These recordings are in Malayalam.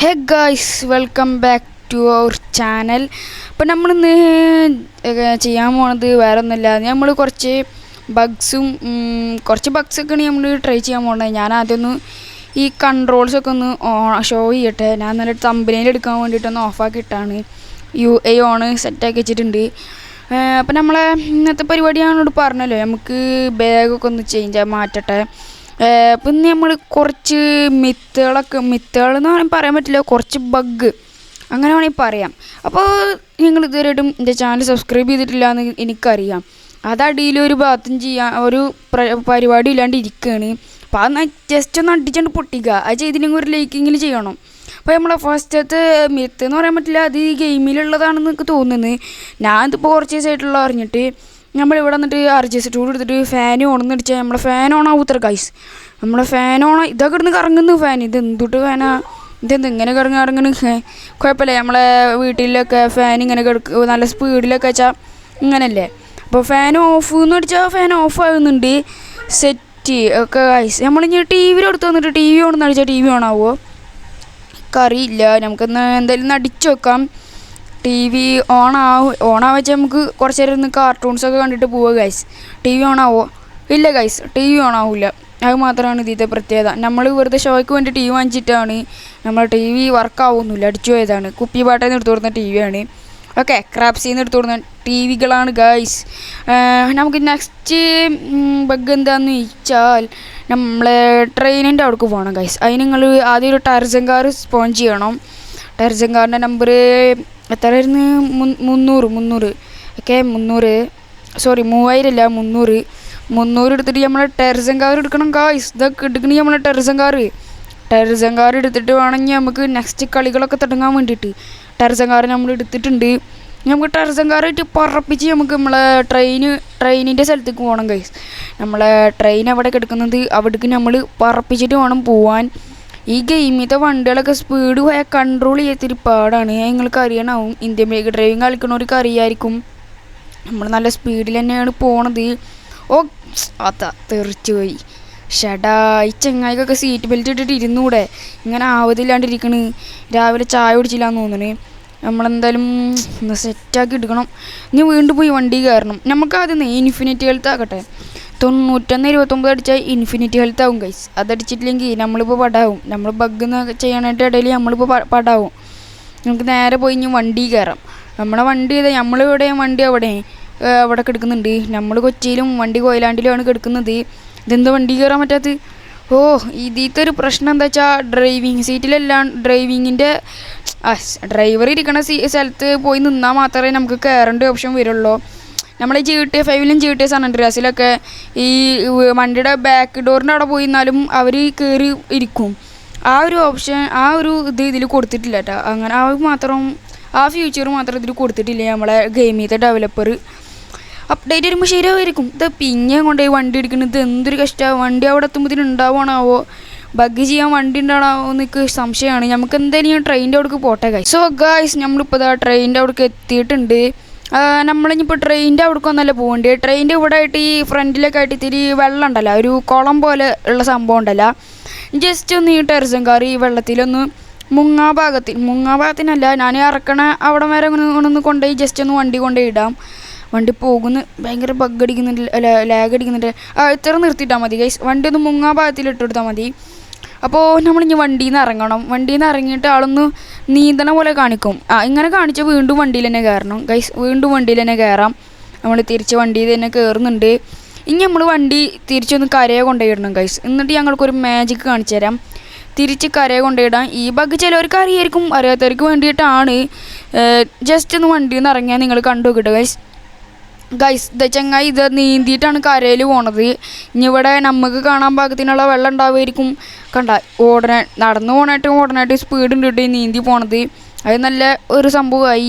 Hey guys, welcome back to our channel. അപ്പോൾ നമ്മളിന്ന് ചെയ്യാൻ പോണത് വേറെ ഒന്നുമില്ല. നമ്മൾ കുറച്ച് ബഗ്സൊക്കെയാണ് നമ്മൾ ട്രൈ ചെയ്യാൻ പോകുന്നത്. ഞാൻ ആദ്യമൊന്ന് ഈ കൺട്രോൾസൊക്കെ ഒന്ന് ഷോ ചെയ്യട്ടെ. ഞാൻ നല്ല തമ്പനയിൽ എടുക്കാൻ വേണ്ടിയിട്ടൊന്ന് ഓഫാക്കി ഇട്ടാണ്. UA ഓണ് സെറ്റാക്കി വെച്ചിട്ടുണ്ട്. അപ്പോൾ നമ്മളെ ഇന്നത്തെ പരിപാടി ഞാനോട് പറഞ്ഞല്ലോ, നമുക്ക് ബാഗൊക്കെ ഒന്ന് മാറ്റട്ടെ. പിന്നെ നമ്മൾ കുറച്ച് മിത്തുകളെന്ന് പറയാൻ പറ്റില്ല, കുറച്ച് ബഗ് അങ്ങനെ വേണമെങ്കിൽ പറയാം. അപ്പോൾ നിങ്ങൾ ഇതുവരെയായിട്ടും എൻ്റെ ചാനൽ സബ്സ്ക്രൈബ് ചെയ്തിട്ടില്ല എന്ന് എനിക്കറിയാം. അതടിയിൽ ഒരു ഭാഗത്തും ചെയ്യാൻ ഒരു പരിപാടി ഇല്ലാണ്ട് ഇരിക്കുകയാണ്. അപ്പോൾ അത് ജസ്റ്റ് ഒന്ന് അടിച്ചുകൊണ്ട് പൊട്ടിക്കുക. അത് ചെയ്തില്ലെങ്കിൽ ഒരു ലൈക്കെങ്കിലും ചെയ്യണം. അപ്പോൾ നമ്മളെ ഫസ്റ്റത്തെ മിത്ത് എന്ന് പറയാൻ പറ്റില്ല, അത് ഈ ഗെയിമിലുള്ളതാണെന്ന് എനിക്ക് തോന്നുന്നത്. ഞാനിതിപ്പോൾ കുറച്ച് ദിവസമായിട്ടുള്ള അറിഞ്ഞിട്ട് നമ്മളിവിടെ വന്നിട്ട് RGS ടൂൾ എടുത്തിട്ട് ഫാൻ ഓണെന്ന് അടിച്ചാൽ നമ്മളെ ഫാൻ ഓണാവൂത്ര ഗൈസ്. നമ്മളെ ഫാൻ ഓണ ഇതൊക്കെ ഇടുന്ന് കറങ്ങുന്നു ഫാൻ. ഇത് എന്തുട്ട് ഫാനാ, ഇങ്ങനെ കറങ്ങുന്നു. കുഴപ്പമില്ല, നമ്മളെ വീട്ടിലൊക്കെ ഫാൻ ഇങ്ങനെ നല്ല സ്പീഡിലൊക്കെ വെച്ചാൽ ഇങ്ങനല്ലേ. അപ്പോൾ ഫാൻ ഓഫ് എന്ന് അടിച്ചാൽ ഫാൻ ഓഫ് ആകുന്നുണ്ട്. സെറ്റ് ഒക്കെ ഗൈസ്. നമ്മളിനി TV എടുത്ത് വന്നിട്ട് TV ഓണെന്ന് അടിച്ചാൽ TV ഓണാവുമോ എനിക്കറിയില്ല. നമുക്കൊന്ന് എന്തായാലും അടിച്ചു വെക്കാം. TV ഓണാ വെച്ചാൽ നമുക്ക് കുറച്ച് നേരം ഒന്ന് കാർട്ടൂൺസൊക്കെ കണ്ടിട്ട് പോവുക ഗൈസ്. TV ഓണാവോ? ഇല്ല ഗൈസ്, TV ഓണാവില്ല. അത് മാത്രമാണ് ഇതിൻ്റെ പ്രത്യേകത. നമ്മൾ വെറുതെ ഷോയ്ക്ക് വേണ്ടി TV വാങ്ങിച്ചിട്ടാണ്. നമ്മൾ TV വർക്കാവുന്നില്ല, അടിച്ചു പോയതാണ്. കുപ്പി പാട്ടയിൽ നിന്ന് എടുത്തു കൊടുക്കുന്ന TV ആണ്. ഓക്കെ, ക്രാപ്സിൽ നിന്ന് എടുത്തു കൊടുക്കുന്ന TVകളാണ് ഗൈസ്. നമുക്ക് നെക്സ്റ്റ് ബഗ് എന്താണെന്ന് ചോദിച്ചാൽ, നമ്മളെ ട്രെയിനിൻ്റെ അവിടേക്ക് പോകണം ഗൈസ്. അതിന് നിങ്ങൾ ആദ്യം ഒരു ടർസൻ കാർ സ്പോൺ ചെയ്യണം. ടർസൻ കാറിൻ്റെ നമ്പർ എത്രയായിരുന്നു? 300 ഓക്കെ. 3000 എടുത്തിട്ട് നമ്മളെ ടെറസൻ കാർ എടുക്കണം ഗായ്സ്. ഇതൊക്കെ എടുക്കണമെങ്കിൽ നമ്മളെ ടെറസൻ കാർ എടുത്തിട്ട് വേണമെങ്കിൽ നമുക്ക് നെക്സ്റ്റ് കളികളൊക്കെ തുടങ്ങാൻ വേണ്ടിയിട്ട് ടെറസൻ കാർ നമ്മൾ എടുത്തിട്ടുണ്ട്. നമുക്ക് ടെറസൻ കാറായിട്ട് പറപ്പിച്ച് നമുക്ക് നമ്മളെ ട്രെയിനിൻ്റെ സ്ഥലത്തേക്ക് പോകണം ഗൈസ്. നമ്മളെ ട്രെയിൻ എവിടെ കിടക്കുന്നത് അവിടേക്ക് നമ്മൾ പറപ്പിച്ചിട്ട് വേണം പോവാൻ. ഈ ഗെയിമിലത്തെ വണ്ടികളൊക്കെ സ്പീഡ് പോയാൽ കൺട്രോൾ ചെയ്യാത്തൊരു പാടാണ്. നിങ്ങൾക്ക് അറിയണമാവും, ഇന്ത്യൻ ബൈക്ക് ഡ്രൈവിങ് കളിക്കുന്നവർക്ക് അറിയായിരിക്കും. നമ്മൾ നല്ല സ്പീഡിൽ തന്നെയാണ് പോണത്. ഓ അതാ തെറിച്ച് പോയി. ഷടാ, ഈ ചെങ്ങായിക്കൊക്കെ സീറ്റ് ബെൽറ്റ് ഇട്ടിട്ട് ഇരുന്നൂടെ? ഇങ്ങനെ ആവതില്ലാണ്ടിരിക്കണ്. രാവിലെ ചായ കുടിച്ചില്ലാന്ന് തോന്നുന്നു. നമ്മളെന്തായാലും ഒന്ന് സെറ്റാക്കി എടുക്കണം. ഇനി വീണ്ടും പോയി വണ്ടി കയറണം. നമുക്കാദ്യം ഇൻഫിനിറ്റി ഹെൽത്ത് ആക്കട്ടെ. 91-29 അടിച്ചാൽ ഇൻഫിനിറ്റി ഹെൽത്ത് ആവും ഗൈസ്. അതടിച്ചിട്ടില്ലെങ്കിൽ നമ്മളിപ്പോൾ പടാവും. നമ്മൾ ബഗ് ചെയ്യാനായിട്ട് ഇടയിൽ നമ്മളിപ്പോൾ പടാവും. നമുക്ക് നേരെ പോയി ഇനി വണ്ടി കയറാം. നമ്മളെ വണ്ടി നമ്മളിവിടെയും വണ്ടി അവിടെ കിടക്കുന്നുണ്ട്. നമ്മൾ കൊച്ചിയിലും വണ്ടി കൊയിലാണ്ടിലുമാണ് കിടക്കുന്നത്. ഇതെന്താ വണ്ടി കയറാൻ പറ്റാത്തത്? ഓ, ഇതിലത്തെ ഒരു പ്രശ്നം എന്താ വെച്ചാൽ ഡ്രൈവിങ് സീറ്റിലെല്ലാം ഡ്രൈവർ ഇരിക്കണ സ്ഥലത്ത് പോയി നിന്നാൽ മാത്രമേ നമുക്ക് കയറേണ്ട ഓപ്ഷൻ വരുള്ളൂ. നമ്മൾ ഈ GTA 5-ലും GTA San Andreasലൊക്കെ ഈ വണ്ടിയുടെ ബാക്ക് ഡോറിൻ്റെ അവിടെ പോയി നിന്നാലും അവർ കയറി ഇരിക്കും. ആ ഒരു ഓപ്ഷൻ ഇതിൽ കൊടുത്തിട്ടില്ല കേട്ടോ. അങ്ങനെ ആ ഫ്യൂച്ചർ മാത്രം ഇതിൽ കൊടുത്തിട്ടില്ല നമ്മളെ ഗെയിമിലത്തെ ഡെവലപ്പർ. അപ്ഡേറ്റ് വരുമ്പോൾ ശരിയായിരിക്കും. ഇത് പിന്നെ കൊണ്ടുപോയി വണ്ടി എടുക്കുന്നത് എന്തൊരു കഷ്ടമാണ്. വണ്ടി അവിടെ എത്തുമ്പോൾ ഉണ്ടാവണാവോ, ബഗ് ചെയ്യാൻ വണ്ടി ഉണ്ടാവണാവോ എന്നൊക്കെ സംശയമാണ്. നമുക്ക് എന്തായാലും ട്രെയിനിൻ്റെ അവിടേക്ക് പോട്ടെ ഗൈസ്. സോ ഗൈസ്, നമ്മളിപ്പോൾ ട്രെയിനിൻ്റെ അവിടേക്ക് എത്തിയിട്ടുണ്ട്. നമ്മളിനിപ്പോൾ ട്രെയിനിൻ്റെ അവിടേക്ക് ഒന്നല്ല പോകേണ്ടത്. ട്രെയിനിൻ്റെ ഇവിടെ ആയിട്ട് ഈ ഫ്രണ്ടിലൊക്കെ ആയിട്ട് ഇത്തിരി വെള്ളം ഉണ്ടല്ലോ, ഒരു കുളം പോലെ ഉള്ള സംഭവം ഉണ്ടല്ലോ. ജസ്റ്റ് ഒന്ന് ഈ ടെറസൻ കാർ ഈ വെള്ളത്തിലൊന്ന് മുങ്ങാഭാഗത്തിനല്ല, ഞാൻ ഇറക്കണ അവിടെ വരെ ഒന്ന് കൊണ്ടുപോയി ജസ്റ്റ് ഒന്ന് വണ്ടി കൊണ്ടുപോയി ഇടാം. വണ്ടി പോകുന്നു, ഭയങ്കര ബഗ് അടിക്കുന്നുണ്ട്, ലാഗ് അടിക്കുന്നുണ്ട്. ഇത്ര നിർത്തിയിട്ടാൽ മതി ഗൈസ്. വണ്ടി ഒന്ന് മുങ്ങാഭാഗത്തിൽ ഇട്ടെടുത്താൽ മതി. അപ്പോൾ നമ്മളിനി വണ്ടിയിൽ നിന്ന് ഇറങ്ങണം. വണ്ടിയിൽ നിന്ന് ഇറങ്ങിയിട്ട് ആളൊന്ന് നീന്തണ പോലെ കാണിക്കും. ഇങ്ങനെ കാണിച്ചാൽ വീണ്ടും വണ്ടിയിൽ തന്നെ കയറണം ഗൈസ്. വീണ്ടും വണ്ടിയിൽ തന്നെ കയറാം. നമ്മൾ തിരിച്ച് വണ്ടിയിൽ തന്നെ കയറുന്നുണ്ട്. ഇനി നമ്മൾ വണ്ടി തിരിച്ചൊന്ന് കരയെ കൊണ്ടുപോയിടണം ഗൈസ്. എന്നിട്ട് ഞങ്ങൾക്കൊരു മാജിക് കാണിച്ചു തരാം. തിരിച്ച് കരയെ കൊണ്ടുപോയിടാം. ഈ ബഗ് ചിലവർക്ക് അറിയായിരിക്കും, അറിയാത്തവർക്ക് വേണ്ടിയിട്ടാണ്. ജസ്റ്റ് ഒന്ന് വണ്ടിയിൽ നിന്ന് ഇറങ്ങിയാൽ നിങ്ങൾ കണ്ടു നോക്കിട്ടോ ഗൈസ്. ചങ്ങായി ഇത് നീന്തിയിട്ടാണ് കരയിൽ പോണത്. ഇനി ഇവിടെ നമുക്ക് കാണാൻ പാകത്തിനുള്ള വെള്ളം ഉണ്ടാവുമായിരിക്കും. നടന്നു പോകണായിട്ട് സ്പീഡ് ഉണ്ട് നീന്തി പോണത്. അത് നല്ല ഒരു സംഭവമായി.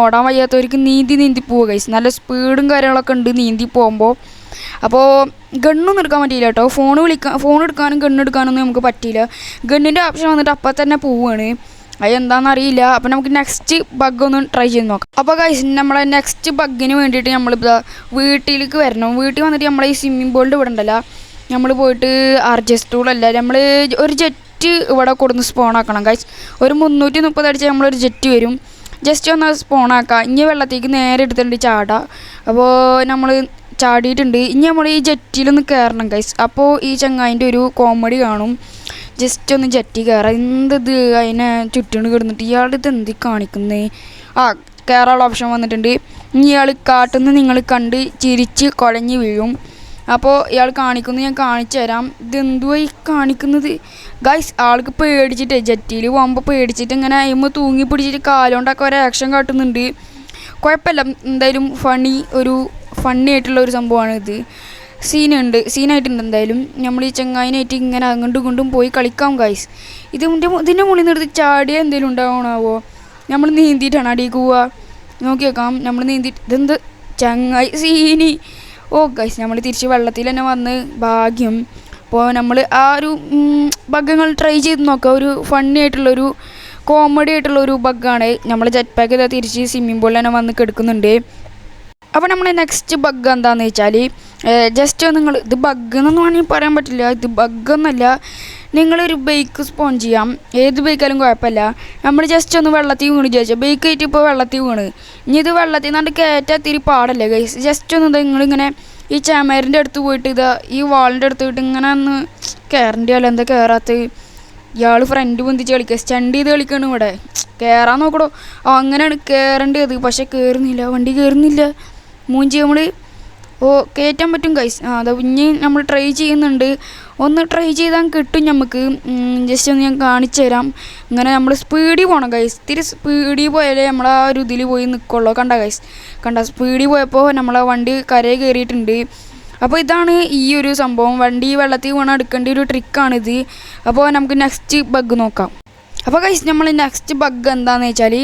ഓടാൻ വയ്യാത്തവർക്ക് നീന്തി പോവുക ഗൈസ്. നല്ല സ്പീഡും കാര്യങ്ങളൊക്കെ ഉണ്ട് നീന്തി പോകുമ്പോൾ. അപ്പോൾ ഗണ്ണൊന്നും എടുക്കാൻ പറ്റിയില്ല കേട്ടോ. ഫോൺ എടുക്കാനും ഗണ്ണെടുക്കാനൊന്നും നമുക്ക് പറ്റിയില്ല. ഗണ്ണിൻ്റെ ഓപ്ഷൻ വന്നിട്ട് അപ്പം തന്നെ പോവുകയാണ്. അതെന്താണെന്നറിയില്ല. അപ്പോൾ നമുക്ക് നെക്സ്റ്റ് ബഗ് ഒന്ന് ട്രൈ ചെയ്ത് നോക്കാം. അപ്പോൾ ഗൈസ്, നമ്മളെ നെക്സ്റ്റ് ബഗ്ഗിന് വേണ്ടിയിട്ട് നമ്മളിപ്പോൾ വീട്ടിലേക്ക് വരണം. വീട്ടിൽ വന്നിട്ട് നമ്മളെ ഈ സ്വിമ്മിംഗ് പൂളിൻ്റെ ഇവിടെ ഉണ്ടല്ലോ, നമ്മൾ പോയിട്ട് RGS ടൂളല്ല, നമ്മൾ ഒരു ജസ്റ്റ് ഇവിടെ കൊടുന്ന് സ്പോൺ ആക്കണം ഗൈസ്. ഒരു 330 അടിച്ചാൽ നമ്മളൊരു ജെറ്റ് വരും. ജസ്റ്റ് ഒന്ന് സ്പോൺ ആക്കുക. ഇനി വെള്ളത്തേക്ക് നേരെ എടുത്തിട്ടുണ്ട് ചാടുക. അപ്പോൾ നമ്മൾ ചാടിയിട്ടുണ്ട്. ഇനി നമ്മൾ ഈ ജെറ്റിലൊന്ന് കയറണം ഗൈസ്. അപ്പോൾ ഈ ചങ്ങായിൻ്റെ ഒരു കോമഡി കാണും. ജസ്റ്റ് ഒന്ന് ജെറ്റി കയറാം. എന്തത് അതിനെ ചുറ്റുകൊണ്ട് കിടന്നിട്ട് ഇയാളുടെ ഇത് എന്തി കാണിക്കുന്നത്. കയറാനുള്ള ഓപ്ഷൻ വന്നിട്ടുണ്ട്. ഇനി ഇയാൾ കാട്ടുന്ന നിങ്ങൾ കണ്ട് ചിരിച്ച് കുഴഞ്ഞ് വീഴും. അപ്പോൾ ഇയാൾ കാണിക്കുന്നത് ഞാൻ കാണിച്ചു തരാം. ഇതെന്തുവാ ഈ കാണിക്കുന്നത് ഗൈസ്. ആൾക്ക് പേടിച്ചിട്ട് ജെറ്റിയിൽ പോകുമ്പോൾ പേടിച്ചിട്ട് ഇങ്ങനെ അയിമ തൂങ്ങി പിടിച്ചിട്ട് കാലുകൊണ്ടൊക്കെ ഒരു ആക്ഷൻ കാട്ടുന്നുണ്ട്. കുഴപ്പമില്ല, എന്തായാലും ഫണ്ണി ആയിട്ടുള്ള ഒരു സംഭവമാണ് ഇത്. സീനായിട്ടുണ്ട്. എന്തായാലും നമ്മൾ ഈ ചങ്ങായിനായിട്ട് ഇങ്ങനെ അങ്ങോട്ടും ഇങ്ങോട്ടും പോയി കളിക്കാം ഗൈസ്. ഇതിൻ്റെ മുകളിൽ നിന്ന് എടുത്ത് ചാടിയാൽ എന്തെങ്കിലും ഉണ്ടാവണാവോ. നമ്മൾ നീന്തിയിട്ടാണ് അടിക്ക് പോവുക. നോക്കി വെക്കാം. നമ്മൾ നീന്തിയിട്ട് ഇതെന്ത് ചങ്ങായി സീനി. ഗൈസ് നമ്മൾ തിരിച്ച് വെള്ളത്തിൽ തന്നെ വന്ന് ഭാഗ്യം. അപ്പോൾ നമ്മൾ ആ ഒരു ബഗ്ഗങ്ങൾ ട്രൈ ചെയ്ത് നോക്കാം. ഒരു ഫണ്ണി ആയിട്ടുള്ളൊരു കോമഡി ആയിട്ടുള്ളൊരു ബഗ്ഗാണ്. നമ്മൾ ജെറ്റ് പാക്ക് ചെയ്താൽ തിരിച്ച് സ്വിമ്മിംഗ് പൂളിൽ തന്നെ വന്ന് കിടക്കുന്നുണ്ട്. അപ്പോൾ നമ്മൾ നെക്സ്റ്റ് ബഗ് എന്താണെന്ന് വെച്ചാൽ ജസ്റ്റ് നിങ്ങൾ ഇത് ബഗ് എന്നൊന്നും വേണമെങ്കിൽ പറയാൻ പറ്റില്ല. ഇത് ബഗ്ഗൊന്നുമല്ല. നിങ്ങളൊരു ബൈക്ക് സ്പോൺ ചെയ്യാം. ഏത് ബൈക്കായാലും കുഴപ്പമില്ല. നമ്മൾ ജസ്റ്റ് ഒന്ന് വെള്ളത്തിൽ വീണ് ചോദിച്ചാൽ ബൈക്ക് ആയിട്ട് ഇപ്പോൾ വെള്ളത്തിൽ വീണ്. ഇനി ഇത് വെള്ളത്തിൽ നിന്നാണ്ട് കയറ്റാത്തിരി പാടല്ലേ ഗൈസ്. ജസ്റ്റ് ഒന്ന് നിങ്ങളിങ്ങനെ ഈ ചാമേരിൻ്റെ അടുത്ത് പോയിട്ട് ഈ വാളിൻ്റെ അടുത്ത് പോയിട്ട് ഇങ്ങനെ ഒന്ന് കയറേണ്ടിയല്ലോ. എന്താ കയറാത്ത ഇയാൾ ഫ്രണ്ട് പൊന്തിച്ച് കളിക്കുക. സ്റ്റണ്ട് ചെയ്ത് കളിക്കണം ഇവിടെ. കയറാൻ നോക്കടോ. അങ്ങനെയാണ് കയറേണ്ടത്. പക്ഷെ കയറുന്നില്ല, വണ്ടി കയറുന്നില്ല. മൂഞ്ചി നമ്മൾ കയറ്റാൻ പറ്റും ഗൈസ്. അത് ഇനി നമ്മൾ ട്രൈ ചെയ്യുന്നുണ്ട്. ഒന്ന് ട്രൈ ചെയ്താൽ കിട്ടും നമുക്ക്. ജസ്റ്റ് ഒന്ന് ഞാൻ കാണിച്ചു തരാം. ഇങ്ങനെ നമ്മൾ സ്പീഡിൽ പോകണം ഗൈസ്. ഇത്തിരി സ്പീഡിൽ പോയാലേ നമ്മൾ ആ ഒരു ഇതിൽ പോയി നിൽക്കുള്ളൂ. കണ്ട സ്പീഡിൽ പോയപ്പോൾ നമ്മളെ വണ്ടി കരയിൽ കയറിയിട്ടുണ്ട്. അപ്പോൾ ഇതാണ് ഈ ഒരു സംഭവം. വണ്ടി വെള്ളത്തിൽ വീണാൽ എടുക്കേണ്ട ഒരു ട്രിക്കാണിത്. അപ്പോൾ നമുക്ക് നെക്സ്റ്റ് ബഗ് നോക്കാം. അപ്പോൾ ഗൈസ് നമ്മൾ നെക്സ്റ്റ് ബഗ് എന്താണെന്ന് വെച്ചാൽ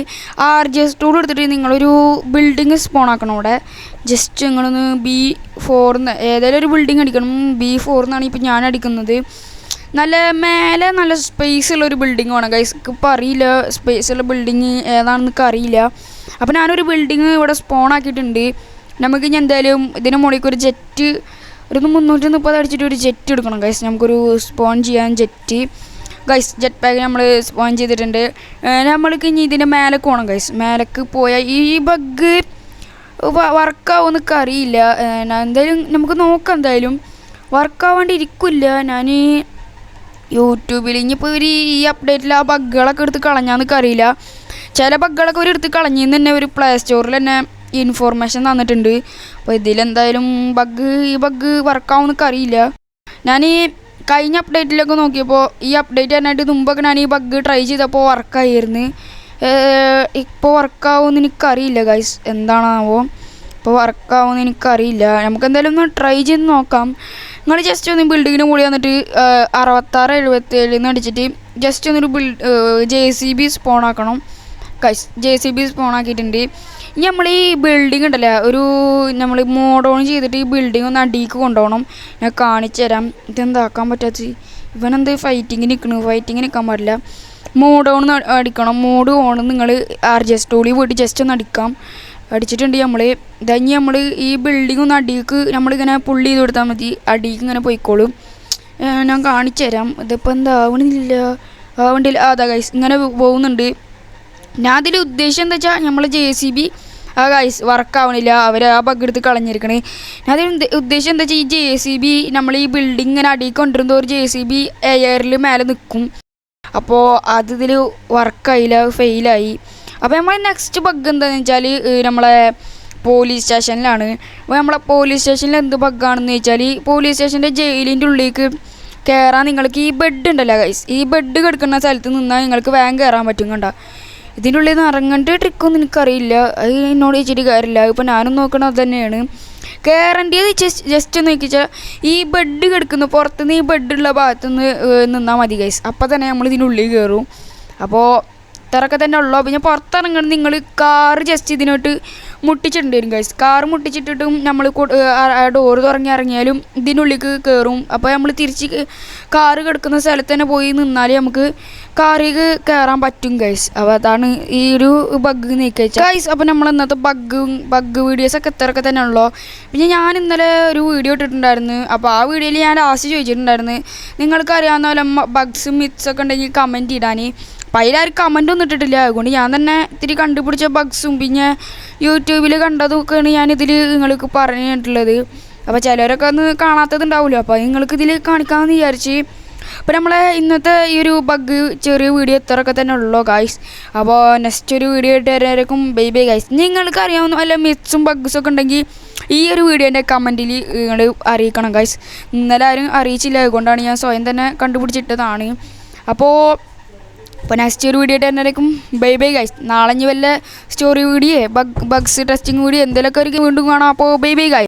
RGS ടൂൾ എടുത്തിട്ട് നിങ്ങളൊരു ബിൽഡിങ് സ്പോൺ ആക്കണം. ഇവിടെ ജസ്റ്റ് നിങ്ങളൊന്ന് B4 ഏതായാലും ഒരു ബിൽഡിങ് അടിക്കണം. B4 എന്നാണ് ഇപ്പോൾ ഞാൻ അടിക്കുന്നത്. നല്ല മേലെ നല്ല സ്പേസ് ഉള്ളൊരു ബിൽഡിങ് വേണം ഗൈസ്. ഇപ്പോൾ അറിയില്ല സ്പേസ് ഉള്ള ബിൽഡിങ് ഏതാണെന്നൊക്കെ അറിയില്ല. അപ്പോൾ ഞാനൊരു ബിൽഡിങ് ഇവിടെ സ്പോൺ ആക്കിയിട്ടുണ്ട്. നമുക്ക് ഇനി എന്തായാലും ഇതിന് മുകളിലേക്ക് ഒരു ജെറ്റ് ഒരു 330 അടിച്ചിട്ട് ഒരു ജെറ്റ് എടുക്കണം ഗൈസ്. നമുക്കൊരു സ്പോൺ ചെയ്യാൻ ജെറ്റ് ഗൈസ്. ജെറ്റ് പാക്ക് നമ്മൾ സ്പോൺ ചെയ്തിട്ടുണ്ട്. നമ്മൾക്ക് ഇനി ഇതിൻ്റെ മേലേക്ക് പോകണം ഗൈസ്. മേലേക്ക് പോയാൽ ഈ ബഗ് വർക്കാവുമെന്നൊക്കെ അറിയില്ല. എന്തായാലും നമുക്ക് നോക്കാം. എന്തായാലും വർക്കാവാണ്ട് ഇരിക്കില്ല. ഞാൻ യൂട്യൂബിൽ ഇനിയിപ്പോൾ ഈ അപ്ഡേറ്റിൽ ആ ബഗ്ഗുകളൊക്കെ എടുത്ത് കളഞ്ഞാന്നൊക്കെ അറിയില്ല. ചില ബഗ്ഗുകളൊക്കെ ഒരു എടുത്ത് കളഞ്ഞെന്ന് തന്നെ ഒരു പ്ലേ സ്റ്റോറിൽ തന്നെ ഇൻഫോർമേഷൻ തന്നിട്ടുണ്ട്. അപ്പോൾ ഇതിലെന്തായാലും ഈ ബഗ് വർക്കാവുമെന്നൊക്കെ അറിയില്ല. ഞാൻ കഴിഞ്ഞ അപ്ഡേറ്റിലൊക്കെ നോക്കിയപ്പോൾ ഈ അപ്ഡേറ്റ് തന്നെയായിട്ട് മുമ്പൊക്കെ ഞാൻ ഈ ബഗ് ട്രൈ ചെയ്തപ്പോൾ വർക്കായിരുന്നു. ഇപ്പോൾ വർക്കാവുമെന്ന് എനിക്കറിയില്ല ഗൈസ്. എന്താണാവോ ഇപ്പോൾ വർക്കാവുമെന്ന് എനിക്കറിയില്ല. നമുക്ക് എന്തായാലും ഒന്ന് ട്രൈ ചെയ്ത് നോക്കാം. നിങ്ങൾ ജസ്റ്റ് ഒന്ന് ബിൽഡിങ്ങിന് മുകളിൽ വന്നിട്ട് 66-77 അടിച്ചിട്ട് ജസ്റ്റ് ഒന്നൊരു JCB സ്പോൺ ആക്കണം ഗൈസ്. JCB സ്പോൺ ആക്കിയിട്ടുണ്ട്. ഇനി നമ്മൾ ഈ ബിൽഡിങ് ഉണ്ടല്ലോ നമ്മൾ മോഡ് ഓൺ ചെയ്തിട്ട് ഈ ബിൽഡിങ് ഒന്ന് അടിയിലേക്ക് കൊണ്ടുപോകണം. ഞാൻ കാണിച്ചു തരാം. ഇതെന്താക്കാൻ പറ്റാത്ത ഇവനെന്ത് ഫൈറ്റിങ്ങിന് നിൽക്കാൻ പാടില്ല. മോഡ് ഓൺ അടിക്കണം. മോഡ് ഓൺ നിങ്ങൾ RGS ടൂളിൽ പോയിട്ട് ജസ്റ്റ് ഒന്ന് അടിച്ചിട്ടുണ്ട് നമ്മൾ. ഇതഞ്ഞ് നമ്മൾ ഈ ബിൽഡിങ് ഒന്ന് അടിയിലേക്ക് നമ്മളിങ്ങനെ പുള്ളി ചെയ്ത് കൊടുത്താൽ മതി. അടിയിലേക്ക് ഇങ്ങനെ പോയിക്കോളും. ഞാൻ കാണിച്ചു തരാം. ഇതിപ്പോൾ എന്താവണില്ല. ആവണ്ടില്ല. അതാ ഗൈസ് ഇങ്ങനെ പോകുന്നുണ്ട്. ഞാൻ അതിൽ ഉദ്ദേശം എന്താ വെച്ചാൽ നമ്മൾ JCB ഗൈസ് വർക്കാവണില്ല. അവർ ആ ബഗ് എടുത്ത് കളഞ്ഞിരിക്കണേ. ഞാൻ അതിൽ ഉദ്ദേശം എന്താ വെച്ചാൽ ഈ JCB നമ്മൾ ഈ ബിൽഡിങ് ഇങ്ങനെ അടിയിൽ കൊണ്ടുവരുമ്പോൾ ഒരു JCB എയറിൽ മേലെ നിൽക്കും. അപ്പോൾ ഇതിൽ വർക്കായില്ല, ഫെയിലായി. അപ്പോൾ നമ്മൾ നെക്സ്റ്റ് ബഗ് എന്താണെന്ന് വെച്ചാൽ നമ്മളെ പോലീസ് സ്റ്റേഷനിലാണ്. അപ്പോൾ നമ്മളെ പോലീസ് സ്റ്റേഷനിൽ എന്ത് ബഗ്ഗാണെന്ന് വെച്ചാൽ പോലീസ് സ്റ്റേഷൻ്റെ ജയിലിൻ്റെ ഉള്ളിലേക്ക് കയറാൻ നിങ്ങൾക്ക് ഈ ബെഡ് ഉണ്ടല്ലോ ഗൈസ്. ഈ ബെഡ് കിടക്കുന്ന സ്ഥലത്ത് നിന്നാൽ നിങ്ങൾക്ക് വേഗം കയറാൻ പറ്റും. കണ്ട ഇതിൻ്റെ ഉള്ളിൽ നിന്ന് ഇറങ്ങേണ്ട ട്രിക്കൊന്നും എനിക്കറിയില്ല. അത് എന്നോട് ചോദിച്ചിട്ട് കാര്യമില്ല. ഇപ്പോൾ ഞാനും നോക്കണത് അത് തന്നെയാണ്. കയറേണ്ടത് ജസ്റ്റ് ഒന്ന് നോക്കിച്ചാൽ ഈ ബെഡ് കിടക്കുന്നു പുറത്തുനിന്ന് ഈ ബെഡുള്ള ഭാഗത്തുനിന്ന് നിന്നാൽ മതി ഗൈസ്. അപ്പോൾ തന്നെ നമ്മൾ ഇതിനുള്ളിൽ കയറും. അപ്പോൾ ഇത്രയൊക്കെ തന്നെ ഉള്ളൂ. പിന്നെ പുറത്തിറങ്ങണം നിങ്ങൾ കാറ് ജസ്റ്റ് ഇതിനോട്ട് മുട്ടിച്ചിട്ടുണ്ട് വരും ഗൈസ്. കാറ് മുട്ടിച്ചിട്ടിട്ടും നമ്മൾ ഡോറ് തുറങ്ങി ഇറങ്ങിയാലും ഇതിനുള്ളിലേക്ക് കയറും. അപ്പോൾ നമ്മൾ തിരിച്ച് കാറ് കിടക്കുന്ന സ്ഥലത്ത് തന്നെ പോയി നിന്നാൽ നമുക്ക് കാറിലേക്ക് കയറാൻ പറ്റും ഗൈസ്. അപ്പോൾ അതാണ് ഈ ഒരു ബഗ് നീക്കിച്ച ഗൈസ്. അപ്പോൾ നമ്മൾ ഇന്നത്തെ ബഗ് വീഡിയോസൊക്കെ ഇത്രയൊക്കെ തന്നെ ഉള്ളൂ. പിന്നെ ഞാൻ ഇന്നലെ ഒരു വീഡിയോ ഇട്ടിട്ടുണ്ടായിരുന്നു. അപ്പോൾ ആ വീഡിയോയിൽ ഞാൻ ലാസ്റ്റ് ചോദിച്ചിട്ടുണ്ടായിരുന്നു നിങ്ങൾക്ക് അറിയാവുന്ന പോലെ ബഗ്സും മിത്സൊക്കെ ഉണ്ടെങ്കിൽ കമൻറ്റ് ഇടാൻ. അപ്പോൾ അതിലാരും കമൻ്റ് ഒന്നും ഇട്ടിട്ടില്ല. അതുകൊണ്ട് ഞാൻ തന്നെ ഇത്തിരി കണ്ടുപിടിച്ച ബഗ്സും പിന്നെ യൂട്യൂബിൽ കണ്ടതൊക്കെയാണ് ഞാനിതിൽ നിങ്ങൾക്ക് പറഞ്ഞിട്ടുള്ളത്. അപ്പോൾ ചിലരൊക്കെ ഒന്ന് കാണാത്തതുണ്ടാവില്ല. അപ്പോൾ നിങ്ങൾക്ക് ഇതിൽ കാണിക്കാമെന്ന് വിചാരിച്ച്. അപ്പോൾ നമ്മളെ ഇന്നത്തെ ഈ ഒരു ബഗ് ചെറിയ വീഡിയോ ഇത്രയൊക്കെ തന്നെ ഉള്ളൂ ഗൈസ്. അപ്പോൾ നെക്സ്റ്റ് ഒരു വീഡിയോ ഇട്ട് തരായിരിക്കും. Bye bye guys. നിങ്ങൾക്ക് അറിയാവുന്ന വല്ല മിത്സും ബഗ്സൊക്കെ ഉണ്ടെങ്കിൽ ഈ ഒരു വീഡിയോൻ്റെ കമൻറ്റിൽ നിങ്ങൾ അറിയിക്കണം ഗൈസ്. ഇന്നലെ ആരും അറിയിച്ചില്ല, അതുകൊണ്ടാണ് ഞാൻ സ്വയം തന്നെ കണ്ടുപിടിച്ചിട്ടതാണ്. അപ്പോൾ നെക്സ്റ്റ് ഒരു വീഡിയോ ഇട്ട് തരായിരിക്കും. Bye bye guys. നാളെ വല്ല story video Bugs testing video എന്തെങ്കിലുമൊക്കെ വീണ്ടും കാണാം. അപ്പോൾ ബൈ ബൈ ഗൈസ്.